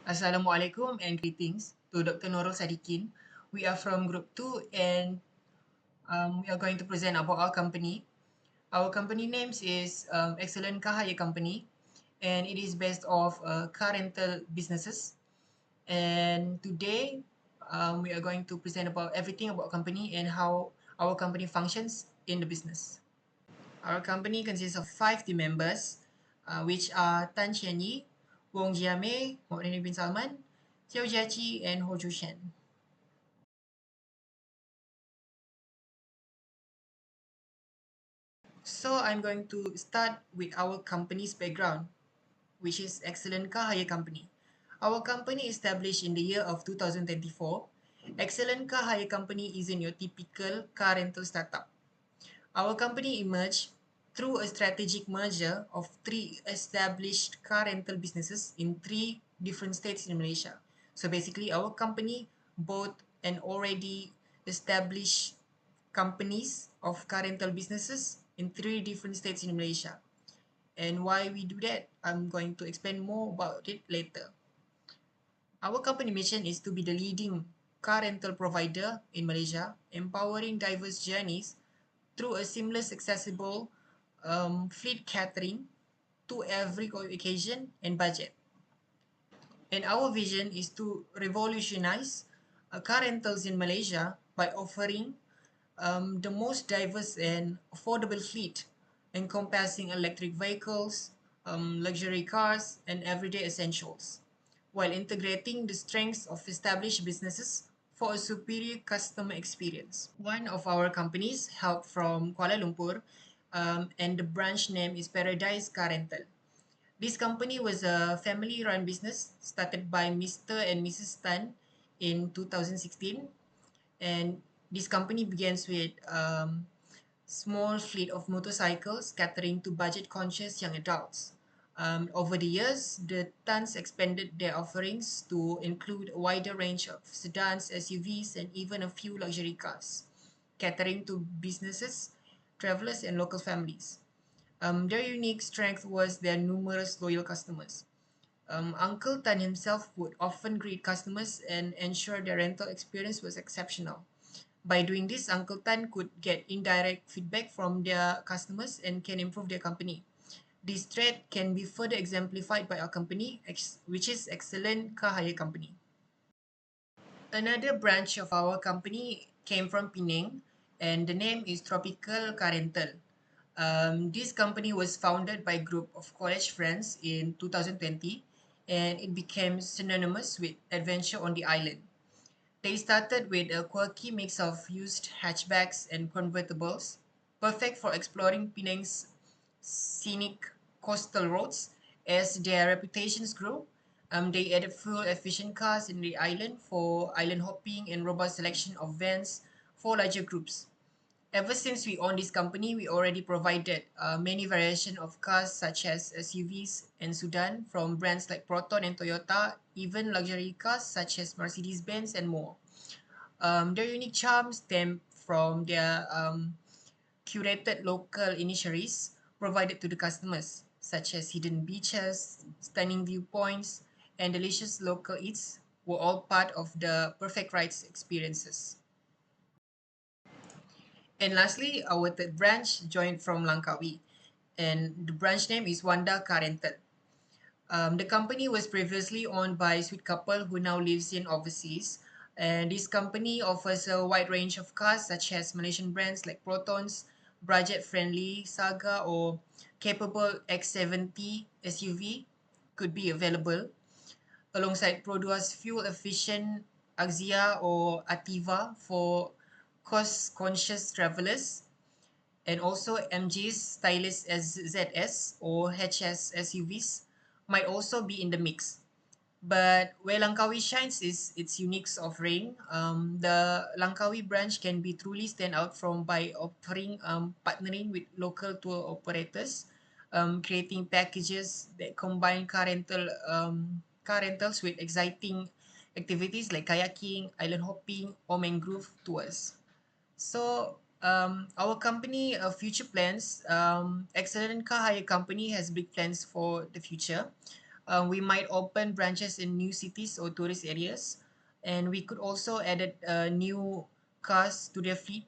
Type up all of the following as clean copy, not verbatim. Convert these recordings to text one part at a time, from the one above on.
Assalamualaikum and greetings to Dr. Nurul Sadikin. We are from Group 2 and we are going to present about our company. Our company names is Excellent Car Hire Company, and it is based off car rental businesses. And today we are going to present about everything about company and how our company functions in the business. Our company consists of 5 team members, which are Tan Qian Yi, Wong Jiamei, Muhammad bin Salman, Xiao Jiaqi, and Ho Chu Shen. So I'm going to start with our company's background, which is Excellent Car Hire Company. Our company established in the year of 2024. Excellent Car Hire Company isn't your typical car rental startup. Our company emerged through a strategic merger of 3 established car rental businesses in 3 different states in Malaysia. So basically, our company bought an already established companies of car rental businesses in 3 different states in Malaysia. And why we do that, I'm going to explain more about it later. Our company mission is to be the leading car rental provider in Malaysia, empowering diverse journeys through a seamless, accessible fleet catering to every occasion and budget. And our vision is to revolutionize car rentals in Malaysia by offering the most diverse and affordable fleet encompassing electric vehicles, luxury cars, and everyday essentials, while integrating the strengths of established businesses for a superior customer experience. One of our companies help from Kuala Lumpur, and the branch name is Paradise Car Rental. This company was a family-run business started by Mr. and Mrs. Tan in 2016, and this company begins with small fleet of motorcycles catering to budget-conscious young adults. Over the years, the Tans expanded their offerings to include a wider range of sedans, SUVs, and even a few luxury cars, catering to businesses, travelers, and local families. Their unique strength was their numerous loyal customers. Uncle Tan himself would often greet customers and ensure their rental experience was exceptional. By doing this, Uncle Tan could get indirect feedback from their customers and can improve their company. This trait can be further exemplified by our company, which is Excellent Car Hire Company. Another branch of our company came from Penang, and the name is Tropical Car Rental. This company was founded by a group of college friends in 2020, and it became synonymous with adventure on the island. They started with a quirky mix of used hatchbacks and convertibles, perfect for exploring Penang's scenic coastal roads. As their reputations grew, they added fuel-efficient cars in the island for island hopping and robust selection of vans for larger groups. Ever since we own this company, we already provided many variation of cars such as SUVs and sedan from brands like Proton and Toyota, even luxury cars such as Mercedes-Benz and more. Their unique charm stem from their curated local initiatives provided to the customers, such as hidden beaches, stunning viewpoints, and delicious local eats were all part of the perfect rides experiences. And lastly, our third branch joined from Langkawi, and the branch name is Wanda Car Rental. The company was previously owned by a sweet couple who now lives in overseas. And this company offers a wide range of cars such as Malaysian brands like Proton's budget-friendly Saga or capable X70 SUV could be available alongside Produa's fuel-efficient Axia or Ativa for cost-conscious travelers, and also MG's stylish ZS or HS SUVs might also be in the mix. But where Langkawi shines is its unique offering. The Langkawi branch can be truly stand out from by offering partnering with local tour operators, creating packages that combine car rentals with exciting activities like kayaking, island hopping, or mangrove tours. So our company future plans, Excellent Car Hire Company has big plans for the future. We might open branches in new cities or tourist areas, and we could also add new cars to their fleet,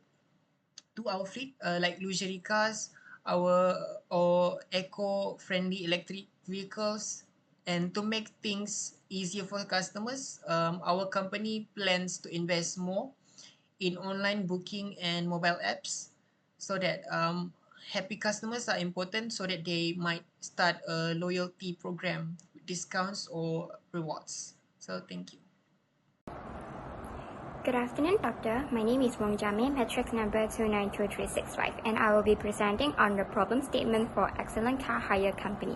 to our fleet, like luxury cars, our or eco-friendly electric vehicles. And to make things easier for customers, our company plans to invest more in online booking and mobile apps, so that happy customers are important, so that they might start a loyalty program with discounts or rewards. So thank you. Good afternoon, Doctor. My name is Wong Jame, matrix number 292365, and I will be presenting on the problem statement for Excellent Car Hire Company.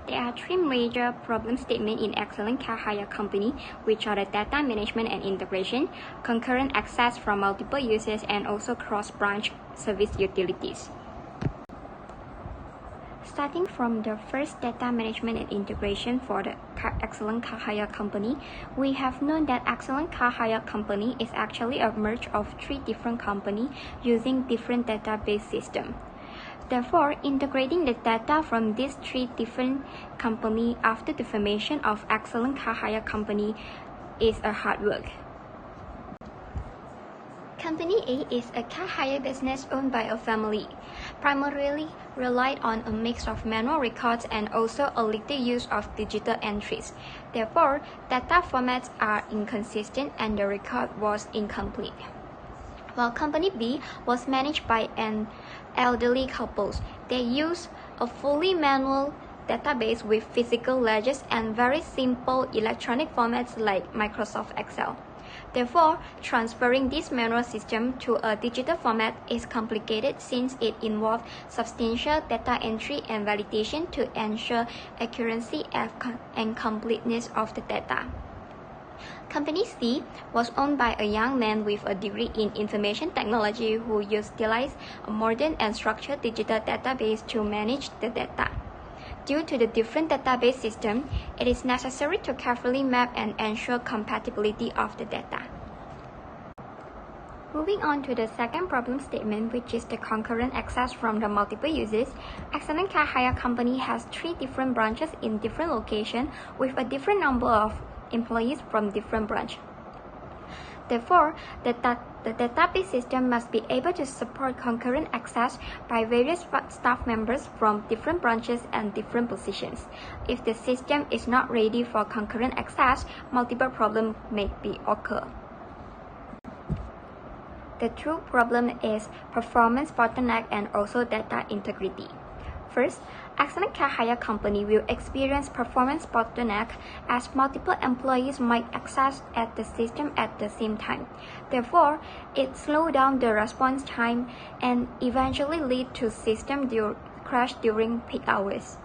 There are three major problem statements in Excellent Car Hire Company, which are the data management and integration, concurrent access from multiple users, and also cross-branch service utilities. Starting from the first, data management and integration for the Excellent Car Hire Company, we have known that Excellent Car Hire Company is actually a merge of three different companies using different database systems. Therefore, integrating the data from these three different companies after the formation of Excellent Car Hire Company is a hard work. Company A is a car hire business owned by a family, primarily relied on a mix of manual records and also a little use of digital entries. Therefore, data formats are inconsistent and the record was incomplete. While Company B was managed by an elderly couple, they used a fully manual database with physical ledgers and very simple electronic formats like Microsoft Excel. Therefore, transferring this manual system to a digital format is complicated since it involves substantial data entry and validation to ensure accuracy and completeness of the data. Company C was owned by a young man with a degree in information technology who utilized a modern and structured digital database to manage the data. Due to the different database system, it is necessary to carefully map and ensure compatibility of the data. Moving on to the second problem statement, which is the concurrent access from the multiple users, Excellent Car Hire Company has three different branches in different locations with a different number of employees from different branches. Therefore, the database system must be able to support concurrent access by various staff members from different branches and different positions. If the system is not ready for concurrent access, multiple problems may occur. The true problem is performance bottleneck and also data integrity. First, Excellent Car Hire Company will experience performance bottleneck as multiple employees might access at the system at the same time. Therefore, it slows down the response time and eventually lead to system crash during peak hours.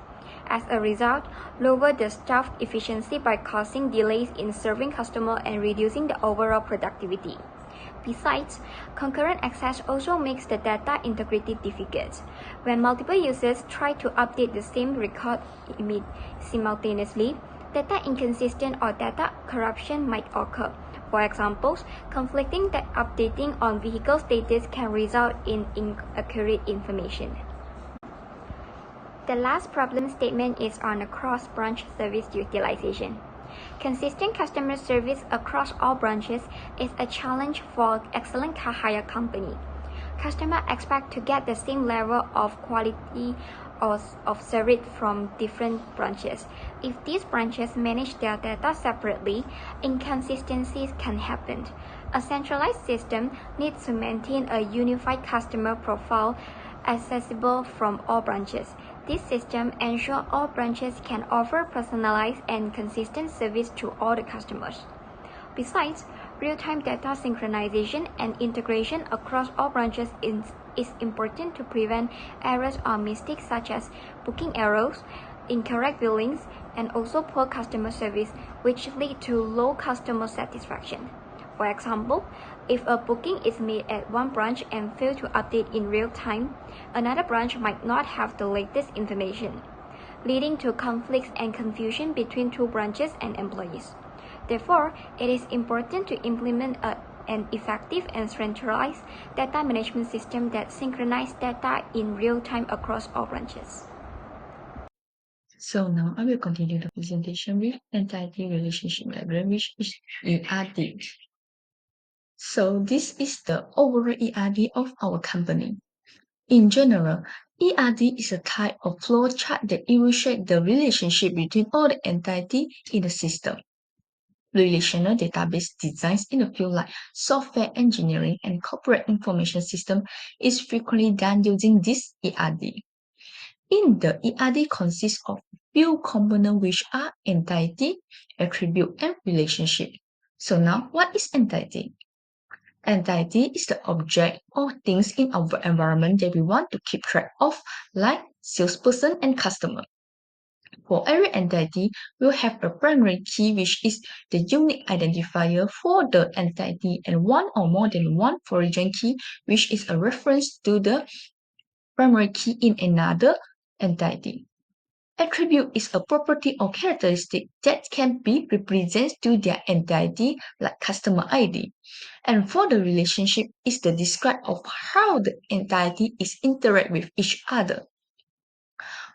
As a result, lower the staff efficiency by causing delays in serving customers and reducing the overall productivity. Besides, concurrent access also makes the data integrity difficult. When multiple users try to update the same record simultaneously, data inconsistent or data corruption might occur. For example, conflicting updating on vehicle status can result in inaccurate information. The last problem statement is on the cross-branch service utilization. Consistent customer service across all branches is a challenge for Excellent Car Hire Company. Customers expect to get the same level of quality of service from different branches. If these branches manage their data separately, inconsistencies can happen. A centralized system needs to maintain a unified customer profile accessible from all branches. This system ensures all branches can offer personalized and consistent service to all the customers. Besides, real-time data synchronization and integration across all branches is important to prevent errors or mistakes such as booking errors, incorrect billings, and also poor customer service, which lead to low customer satisfaction. For example, if a booking is made at one branch and fails to update in real time, another branch might not have the latest information, leading to conflicts and confusion between two branches and employees. Therefore, it is important to implement an effective and centralized data management system that synchronizes data in real time across all branches. So now I will continue the presentation with entity relationship diagram, which is ERD. So this is the overall ERD of our company. In general, ERD is a type of flow chart that illustrates the relationship between all the entities in the system. Relational database designs in the field like software engineering and corporate information system is frequently done using this ERD. In the ERD consists of few components which are entity, attribute, and relationship. So now what is entity? Entity is the object or things in our environment that we want to keep track of, like salesperson and customer. For every entity, we'll have a primary key which is the unique identifier for the entity and one or more than one foreign key which is a reference to the primary key in another entity. Attribute is a property or characteristic that can be represented to their entity like customer ID. And for the relationship is the describe of how the entity is interact with each other.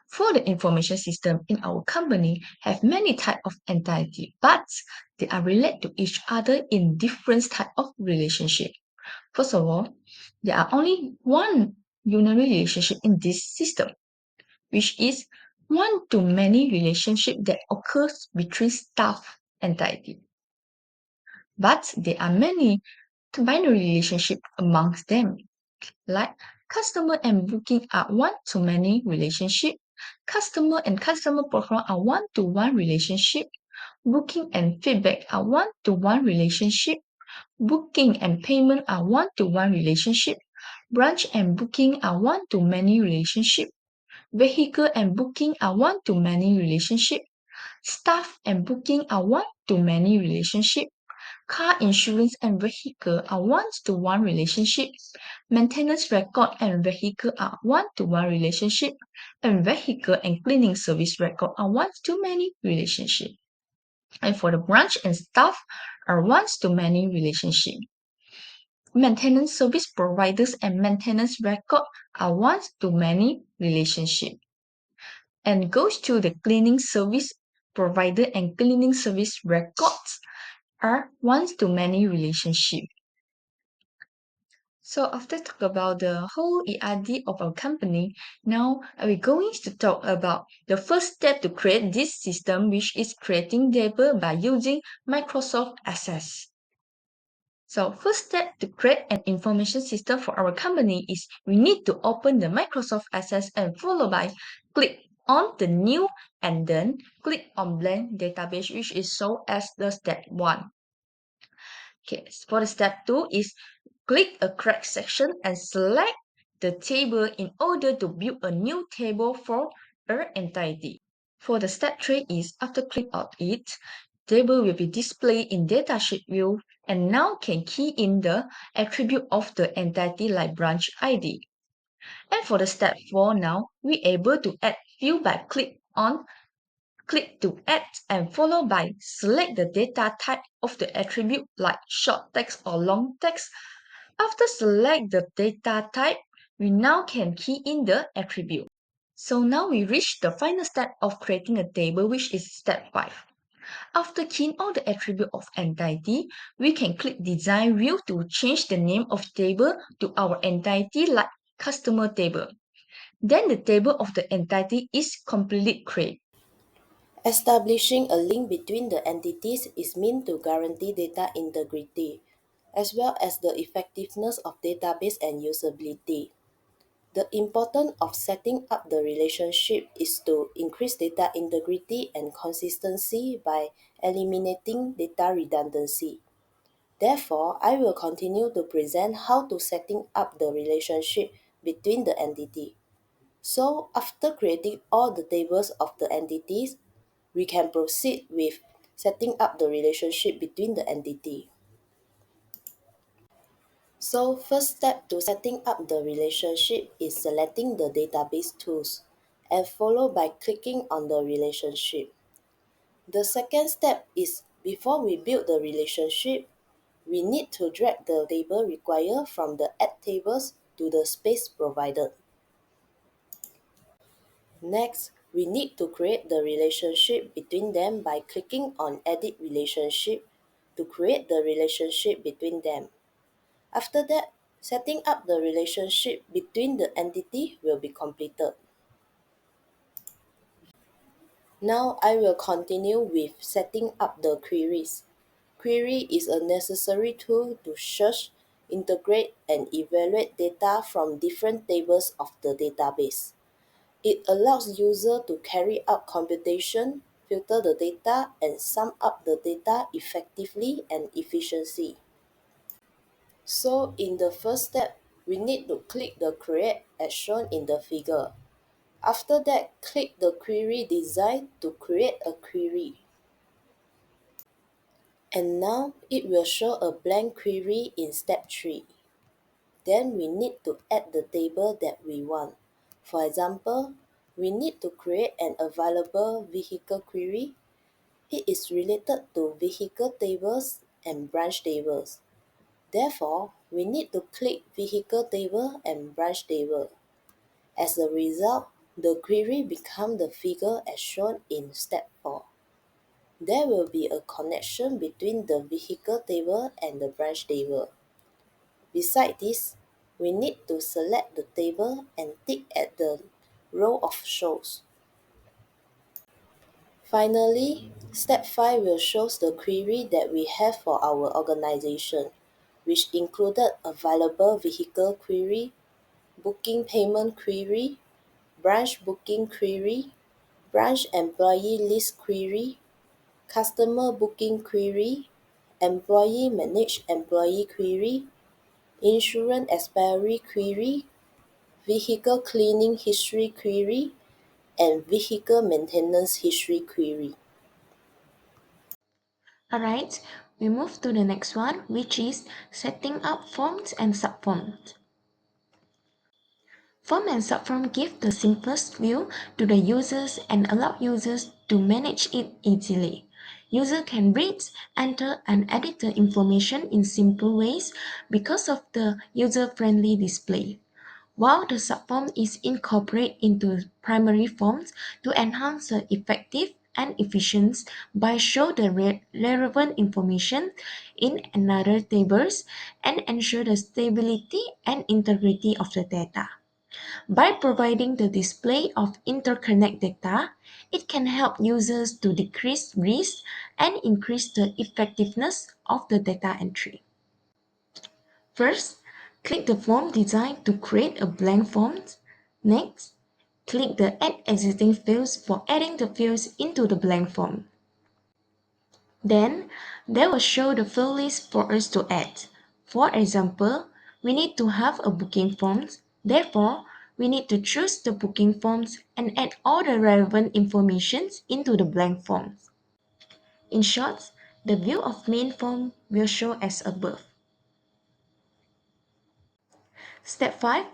For the information system in our company have many type of entity, but they are related to each other in different type of relationship. First of all, there are only one unary relationship in this system, which is one-to-many relationship that occurs between staff entity. But there are many binary relationship amongst them, like customer and booking are one-to-many relationship, customer and customer profile are one-to-one relationship, booking and feedback are one-to-one relationship, booking and payment are one-to-one relationship, branch and booking are one-to-many relationship, vehicle and booking are one-to-many relationship, staff and booking are one-to-many relationship, car insurance and vehicle are one-to-one relationship, maintenance record and vehicle are one-to-one relationship, and vehicle and cleaning service record are one-to-many relationship. And for the branch and staff are one-to-many relationship. Maintenance service providers and maintenance record are one-to-many relationship. And goes to the cleaning service provider and cleaning service records are one-to-many relationship. So after talk about the whole ERD of our company, now we're going to talk about the first step to create this system, which is creating table by using Microsoft Access. So first step to create an information system for our company is we need to open the Microsoft Access and followed by click on the new and then click on blank database, which is shown as the step 1. Okay, for the step 2 is click a correct section and select the table in order to build a new table for our entity. For the step 3 is after click on it, table will be displayed in datasheet view and now can key in the attribute of the entity like branch ID. And for the step 4 now, we able to add field by click to add and followed by select the data type of the attribute like short text or long text. After select the data type, we now can key in the attribute. So now we reach the final step of creating a table, which is step 5. After keying all the attribute of entity, we can click design view to change the name of table to our entity like customer table. Then the table of the entity is completely created. Establishing a link between the entities is meant to guarantee data integrity, as well as the effectiveness of database and usability. The importance of setting up the relationship is to increase data integrity and consistency by eliminating data redundancy. Therefore, I will continue to present how to setting up the relationship between the entity. So after creating all the tables of the entities, we can proceed with setting up the relationship between the entity. So first step to setting up the relationship is selecting the database tools and followed by clicking on the relationship. The second step is before we build the relationship, we need to drag the table required from the add tables to the space provided. Next, we need to create the relationship between them by clicking on Edit Relationship to create the relationship between them. After that, setting up the relationship between the entity will be completed. Now I will continue with setting up the queries. Query is a necessary tool to search, integrate, and evaluate data from different tables of the database. It allows user to carry out computation, filter the data, and sum up the data effectively and efficiently. So in the first step, we need to click the create as shown in the figure. After that, click the query design to create a query. And now it will show a blank query in step 3. Then we need to add the table that we want. For example, we need to create an available vehicle query. It is related to vehicle tables and branch tables. Therefore, we need to click vehicle table and branch table. As a result, the query becomes the figure as shown in step 4. There will be a connection between the vehicle table and the branch table. Besides this, we need to select the table and tick at the row of shows. Finally, step 5 will show the query that we have for our organization, which included available vehicle query, booking payment query, branch booking query, branch employee list query, customer booking query, employee manage employee query, insurance expiry query, vehicle cleaning history query, and vehicle maintenance history query. Alright, we move to the next one, which is setting up forms and subforms. Form and subform give the simplest view to the users and allow users to manage it easily. User can read, enter, and edit the information in simple ways because of the user-friendly display. While the subform is incorporated into primary forms to enhance the effective and efficient by show the relevant information in another tables and ensure the stability and integrity of the data. By providing the display of interconnect data, it can help users to decrease risk and increase the effectiveness of the data entry. First, click the form design to create a blank form. Next, click the Add Existing Fields for adding the fields into the blank form. Then, they will show the field list for us to add. For example, we need to have a booking form. Therefore, we need to choose the booking forms and add all the relevant information into the blank forms. In short, the view of main form will show as above. Step 5.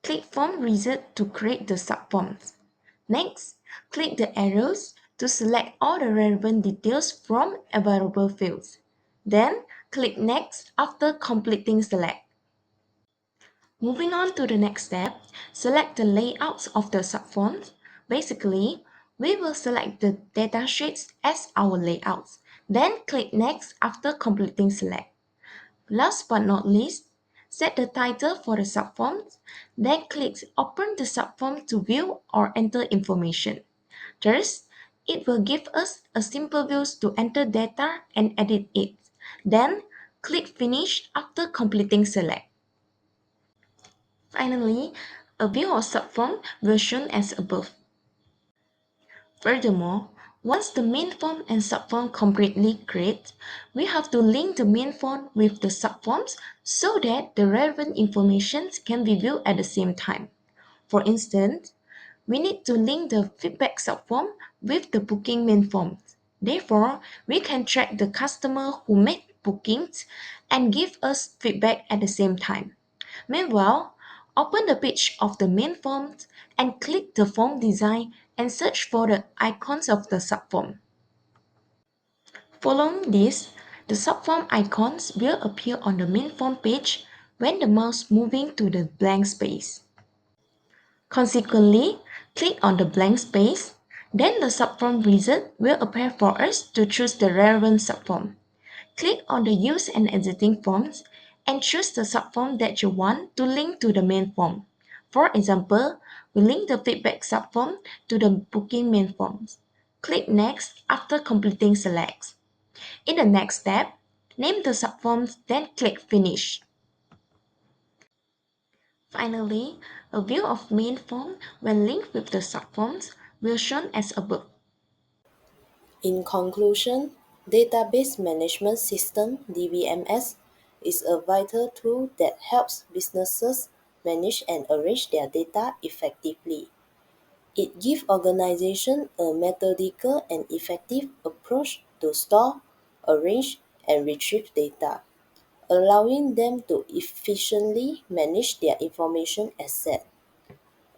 Click Form Wizard to create the subforms. Next, click the arrows to select all the relevant details from available fields. Then, click Next after completing select. Moving on to the next step, select the layouts of the subforms. Basically, we will select the data sheets as our layouts. Then click Next after completing select. Last but not least, set the title for the subforms, then click Open the subform to view or enter information. Thus, it will give us a simple view to enter data and edit it. Then, click Finish after completing select. Finally, a view of subform will shown as above. Furthermore, once the main form and subform completely create, we have to link the main form with the subforms so that the relevant information can be viewed at the same time. For instance, we need to link the feedback subform with the booking main form. Therefore, we can track the customer who made bookings and give us feedback at the same time. Meanwhile, open the page of the main form and click the form design and search for the icons of the subform. Following this, the subform icons will appear on the main form page when the mouse moving to the blank space. Consequently, click on the blank space, Then the subform result will appear for us to choose the relevant subform. Click on the Use and Editing Forms and choose the subform that you want to link to the main form. For example, we link the feedback subform to the booking main forms. Click Next after completing selects. In the next step, name the subforms, then click Finish. Finally, a view of main form when linked with the subforms will shown as above. In conclusion, Database Management System (DBMS) is a vital tool that helps businesses manage and arrange their data effectively. It gives organizations a methodical and effective approach to store, arrange, and retrieve data, allowing them to efficiently manage their information assets.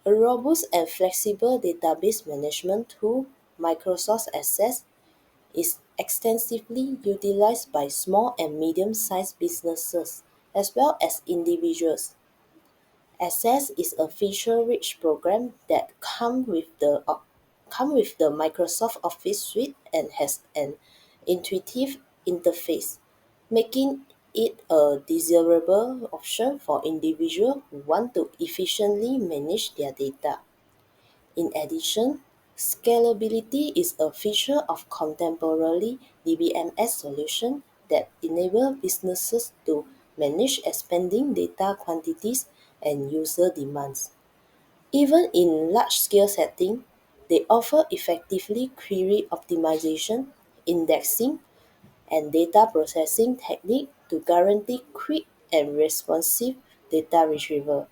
A robust and flexible database management tool, Microsoft Access, is extensively utilized by small and medium-sized businesses as well as individuals. Access is a feature-rich program that comes with the Microsoft Office suite and has an intuitive interface, making it a desirable option for individuals who want to efficiently manage their data. In addition, scalability is a feature of contemporary DBMS solutions that enable businesses to manage expanding data quantities and user demands. Even in large-scale settings, they offer effectively query optimization, indexing, and data processing techniques to guarantee quick and responsive data retrieval.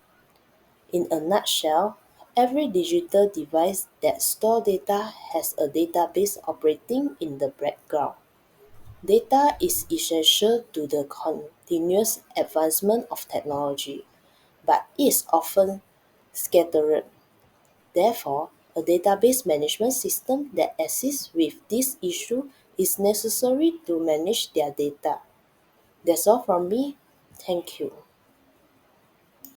In a nutshell, every digital device that stores data has a database operating in the background. Data is essential to the continuous advancement of technology, but is often scattered. Therefore, a database management system that assists with this issue is necessary to manage their data. That's all from me. Thank you.